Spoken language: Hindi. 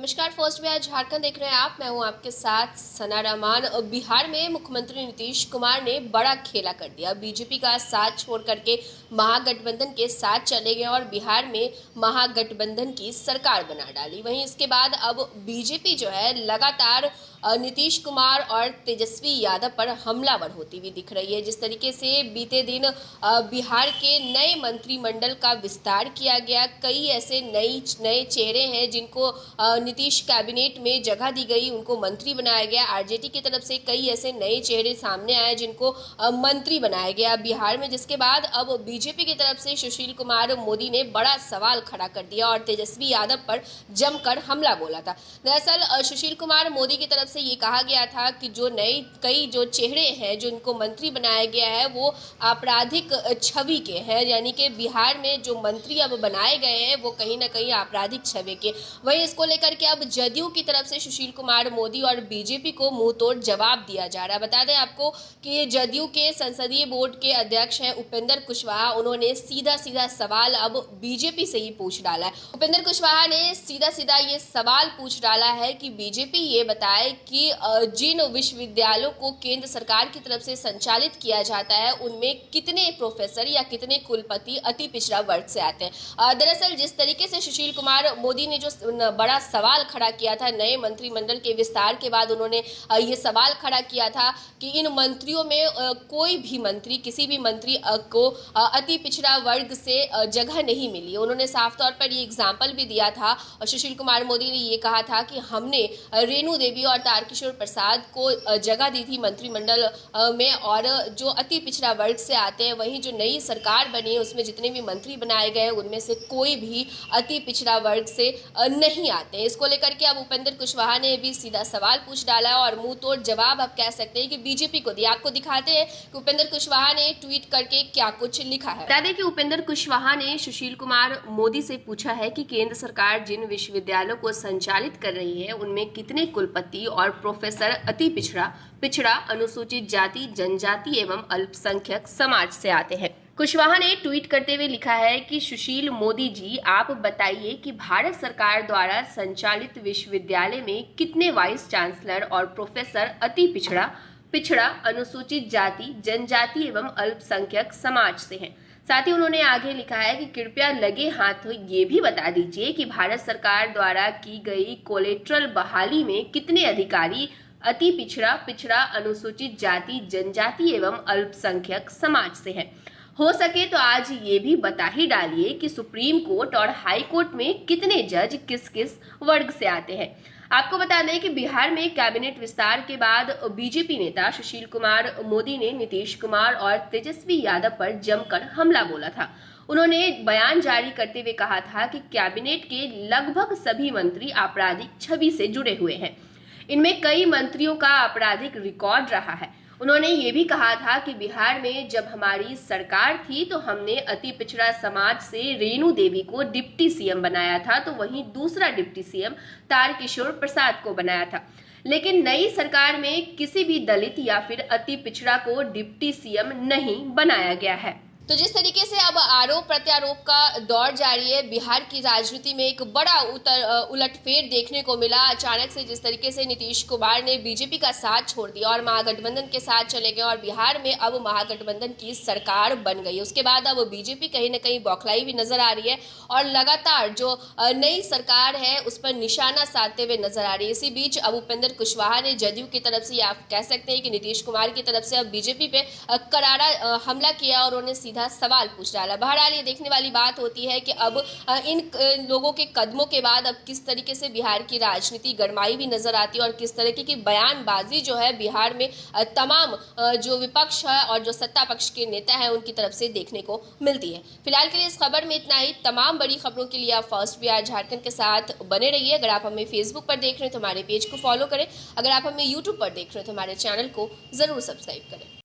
नमस्कार। फर्स्ट बिहार झारखंड देख रहे हैं आप। मैं हूं आपके साथ सना रहमान। बिहार में मुख्यमंत्री नीतीश कुमार ने बड़ा खेला कर दिया। बीजेपी का साथ छोड़ करके महागठबंधन के साथ चले गए और बिहार में महागठबंधन की सरकार बना डाली। वहीं इसके बाद अब बीजेपी जो है लगातार नीतीश कुमार और तेजस्वी यादव पर हमलावर होती हुई दिख रही है। जिस तरीके से बीते दिन बिहार के नए मंत्रिमंडल का विस्तार किया गया, कई ऐसे नए चेहरे हैं जिनको नीतीश कैबिनेट में जगह दी गई, उनको मंत्री बनाया गया। आरजेडी की तरफ से कई ऐसे नए चेहरे सामने आए जिनको मंत्री बनाया गया बिहार में, जिसके बाद अब बीजेपी की तरफ से सुशील कुमार मोदी ने बड़ा सवाल खड़ा कर दिया और तेजस्वी यादव पर जमकर हमला बोला था। दरअसल सुशील कुमार मोदी की तरफ से ये कहा गया था कि जो कई चेहरे हैं जो इनको मंत्री बनाया गया है वो आपराधिक छवि के हैं, यानी कि बिहार में जो मंत्री अब बनाए गए हैं वो कहीं ना कहीं आपराधिक छवि के। वहीं इसको लेकर के अब जदयू की तरफ से सुशील कुमार मोदी और बीजेपी को मुंह तोड़ जवाब दिया जा रहा है। बता दें आपको कि जदयू के संसदीय बोर्ड के अध्यक्ष हैं उपेंद्र कुशवाहा। उन्होंने सीधा सवाल अब बीजेपी से ही पूछ डाला है। उपेंद्र कुशवाहा ने सीधा ये सवाल पूछ डाला है कि बीजेपी ये बताए कि जिन विश्वविद्यालयों को केंद्र सरकार की तरफ से संचालित किया जाता है उनमें कितने प्रोफेसर या कितने कुलपति अति पिछड़ा वर्ग से आते हैं। दरअसल जिस तरीके से सुशील कुमार मोदी ने जो बड़ा सवाल खड़ा किया था नए मंत्रिमंडल के विस्तार के बाद, उन्होंने ये सवाल खड़ा किया था कि इन मंत्रियों में कोई भी मंत्री, किसी भी मंत्री को अति पिछड़ा वर्ग से जगह नहीं मिली। उन्होंने साफ तौर पर ये एग्जाम्पल भी दिया था और सुशील कुमार मोदी ने ये कहा था कि हमने रेणु देवी और तारकिशोर प्रसाद को जगह दी थी मंत्रिमंडल में, और जो अति पिछड़ा वर्ग से आते हैं, वहीं जो नई सरकार बनी है उसमें जितने भी मंत्री बनाए गए उनमें से कोई भी अति पिछड़ा वर्ग से नहीं आते हैं। इसको लेकर के अब उपेंद्र कुशवाहा ने भी सीधा सवाल पूछ डाला और मुंह तोड़ जवाब आप कह सकते हैं कि बीजेपी को दिया। आपको दिखाते हैं कि उपेंद्र कुशवाहा ने ट्वीट करके क्या कुछ लिखा है। बता दें कि उपेंद्र कुशवाहा ने सुशील कुमार मोदी से पूछा है कि केंद्र सरकार जिन विश्वविद्यालयों को संचालित कर रही है उनमें कितने कुलपति और प्रोफेसर अति पिछड़ा अनुसूचित जाति, जनजाति एवं अल्पसंख्यक समाज से आते हैं। कुशवाहा ने ट्वीट करते हुए लिखा है कि सुशील मोदी जी, आप बताइए कि भारत सरकार द्वारा संचालित विश्वविद्यालय में कितने वाइस चांसलर और प्रोफेसर अति पिछड़ा अनुसूचित जाति, जनजाति एवं अल्पसंख्यक समाज से हैं। साथ ही उन्होंने आगे लिखा है कि कृपया लगे हाथ ये भी बता दीजिए कि भारत सरकार द्वारा की गई कोलेट्रल बहाली में कितने अधिकारी अति पिछड़ा अनुसूचित जाति, जनजाति एवं अल्पसंख्यक समाज से हैं। हो सके तो आज ये भी बता ही डालिए कि सुप्रीम कोर्ट और हाई कोर्ट में कितने जज किस वर्ग से आते हैं। आपको बता दें कि बिहार में कैबिनेट विस्तार के बाद बीजेपी नेता सुशील कुमार मोदी ने नीतीश कुमार और तेजस्वी यादव पर जमकर हमला बोला था। उन्होंने बयान जारी करते हुए कहा था कि कैबिनेट के लगभग सभी मंत्री आपराधिक छवि से जुड़े हुए हैं। इनमें कई मंत्रियों का आपराधिक रिकॉर्ड रहा है। उन्होंने ये भी कहा था कि बिहार में जब हमारी सरकार थी तो हमने अति पिछड़ा समाज से रेणु देवी को डिप्टी सीएम बनाया था, तो वहीं दूसरा डिप्टी सीएम तारकिशोर प्रसाद को बनाया था। लेकिन नई सरकार में किसी भी दलित या फिर अति पिछड़ा को डिप्टी सीएम नहीं बनाया गया है। तो जिस तरीके से अब आरोप प्रत्यारोप का दौर जारी है, बिहार की राजनीति में एक बड़ा उलटफेर देखने को मिला। अचानक से जिस तरीके से नीतीश कुमार ने बीजेपी का साथ छोड़ दिया और महागठबंधन के साथ चले गए और बिहार में अब महागठबंधन की सरकार बन गई, उसके बाद अब बीजेपी कहीं ना कहीं बौखलाई भी नजर आ रही है और लगातार जो नई सरकार है उस पर निशाना साधते हुए नजर आ रही है। इसी बीच अब उपेंद्र कुशवाहा ने जदयू की तरफ से, आप कह सकते हैं कि नीतीश कुमार की तरफ से अब बीजेपी पे करारा हमला किया और उन्होंने सीधा सवाल पूछ डाला। बहरहाल ये देखने वाली बात होती है कि अब इन लोगों के कदमों के बाद अब किस तरीके से बिहार की राजनीति गरमाई भी नजर आती है और किस तरीके की बयानबाजी जो है बिहार में तमाम जो विपक्ष है और जो सत्ता पक्ष के नेता हैं उनकी तरफ से देखने को मिलती है। फिलहाल के लिए इस खबर में इतना ही। तमाम बड़ी खबरों के लिए आप फर्स्ट बिहार झारखंड के साथ बने रहिए। अगर आप हमें फेसबुक पर देख रहे हैं तो हमारे पेज को फॉलो करें। अगर आप हमें यूट्यूब पर देख रहे हैं तो हमारे चैनल को जरूर सब्सक्राइब करें।